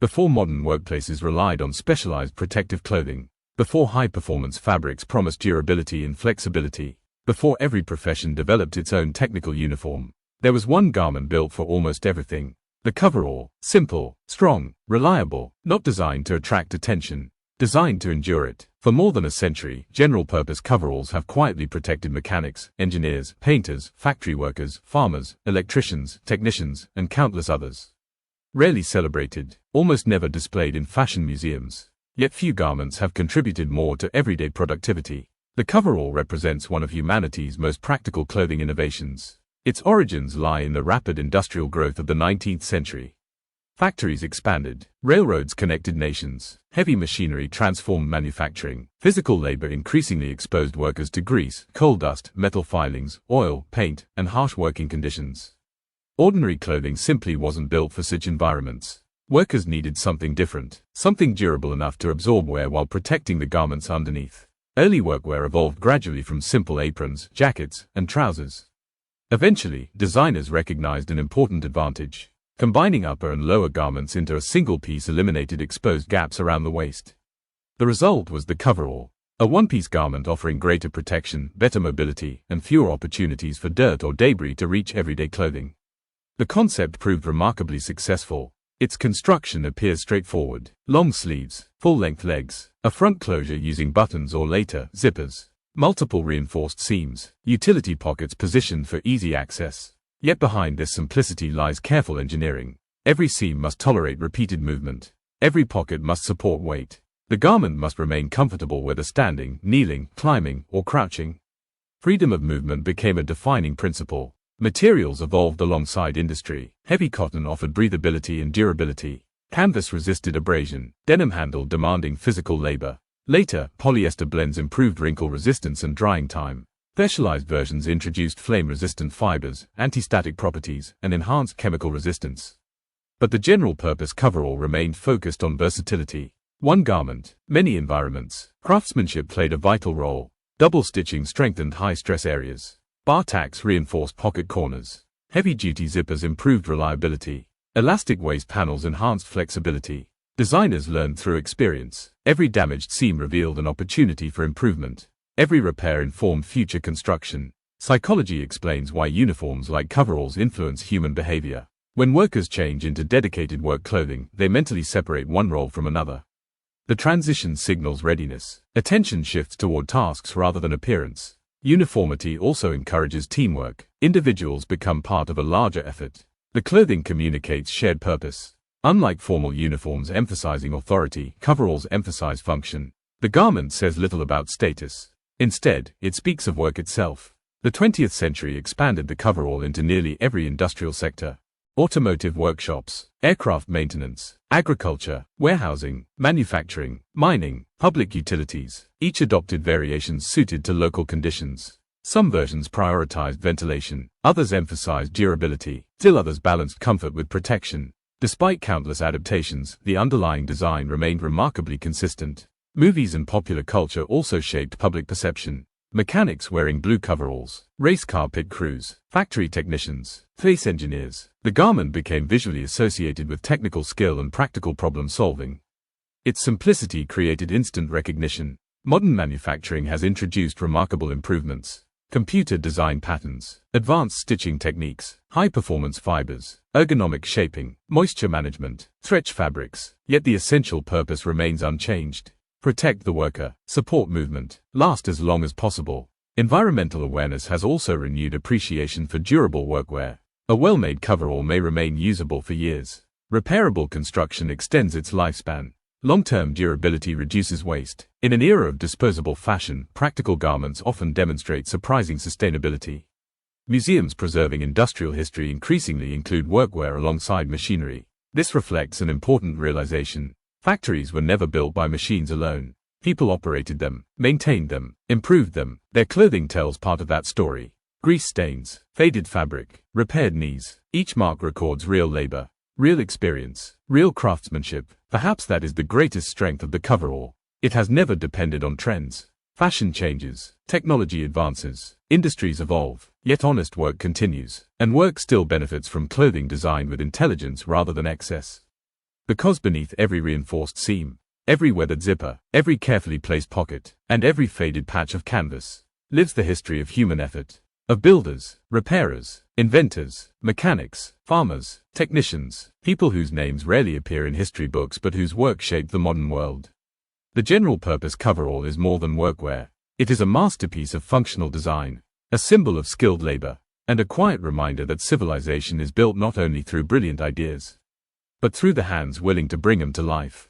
Before modern workplaces relied on specialized protective clothing, before high-performance fabrics promised durability and flexibility, before every profession developed its own technical uniform, there was one garment built for almost everything. The coverall, simple, strong, reliable, not designed to attract attention, designed to endure it. For more than a century, general-purpose coveralls have quietly protected mechanics, engineers, painters, factory workers, farmers, electricians, technicians, and countless others. Rarely celebrated, almost never displayed in fashion museums, yet few garments have contributed more to everyday productivity. The coverall represents one of humanity's most practical clothing innovations. Its origins lie in the rapid industrial growth of the 19th century. Factories expanded, railroads connected nations, heavy machinery transformed manufacturing, physical labor increasingly exposed workers to grease, coal dust, metal filings, oil, paint, and harsh working conditions. Ordinary clothing simply wasn't built for such environments. Workers needed something different, something durable enough to absorb wear while protecting the garments underneath. Early workwear evolved gradually from simple aprons, jackets, and trousers. Eventually, designers recognized an important advantage. Combining upper and lower garments into a single piece eliminated exposed gaps around the waist. The result was the coverall, a one-piece garment offering greater protection, better mobility, and fewer opportunities for dirt or debris to reach everyday clothing. The concept proved remarkably successful. Its construction appears straightforward: long sleeves, full-length legs, a front closure using buttons or later, zippers, multiple reinforced seams, utility pockets positioned for easy access. Yet behind this simplicity lies careful engineering. Every seam must tolerate repeated movement. Every pocket must support weight. The garment must remain comfortable whether standing, kneeling, climbing, or crouching. Freedom of movement became a defining principle. Materials evolved alongside industry. Heavy cotton offered breathability and durability. Canvas resisted abrasion. Denim handled demanding physical labor. Later, polyester blends improved wrinkle resistance and drying time. Specialized versions introduced flame-resistant fibers, anti-static properties, and enhanced chemical resistance. But the general-purpose coverall remained focused on versatility. One garment, many environments. Craftsmanship played a vital role. Double stitching strengthened high-stress areas. Bar tacks reinforced pocket corners. Heavy-duty zippers improved reliability. Elastic waist panels enhanced flexibility. Designers learned through experience. Every damaged seam revealed an opportunity for improvement. Every repair informed future construction. Psychology explains why uniforms like coveralls influence human behavior. When workers change into dedicated work clothing, they mentally separate one role from another. The transition signals readiness. Attention shifts toward tasks rather than appearance. Uniformity also encourages teamwork. Individuals become part of a larger effort. The clothing communicates shared purpose. Unlike formal uniforms emphasizing authority, coveralls emphasize function. The garment says little about status. Instead, it speaks of work itself. The 20th century expanded the coverall into nearly every industrial sector. Automotive workshops, aircraft maintenance, agriculture, warehousing, manufacturing, mining, public utilities, each adopted variations suited to local conditions. Some versions prioritized ventilation, others emphasized durability, still others balanced comfort with protection. Despite countless adaptations, the underlying design remained remarkably consistent. Movies and popular culture also shaped public perception. Mechanics wearing blue coveralls, race car pit crews, factory technicians, face engineers. The garment became visually associated with technical skill and practical problem solving. Its simplicity created instant recognition. Modern manufacturing has introduced remarkable improvements. Computer design patterns, advanced stitching techniques, high-performance fibers, ergonomic shaping, moisture management, stretch fabrics, yet the essential purpose remains unchanged. Protect the worker, support movement, last as long as possible. Environmental awareness has also renewed appreciation for durable workwear. A well-made coverall may remain usable for years. Repairable construction extends its lifespan. Long-term durability reduces waste. In an era of disposable fashion, practical garments often demonstrate surprising sustainability. Museums preserving industrial history increasingly include workwear alongside machinery. This reflects an important realization. Factories were never built by machines alone. People operated them, maintained them, improved them. Their clothing tells part of that story. Grease stains, faded fabric, repaired knees. Each mark records real labor, real experience, real craftsmanship. Perhaps that is the greatest strength of the coverall. It has never depended on trends. Fashion changes, technology advances, industries evolve, yet honest work continues, and work still benefits from clothing designed with intelligence rather than excess. Because beneath every reinforced seam, every weathered zipper, every carefully placed pocket, and every faded patch of canvas, lives the history of human effort. Of builders, repairers, inventors, mechanics, farmers, technicians, people whose names rarely appear in history books but whose work shaped the modern world. The general-purpose coverall is more than workwear. It is a masterpiece of functional design, a symbol of skilled labor, and a quiet reminder that civilization is built not only through brilliant ideas, but through the hands willing to bring them to life.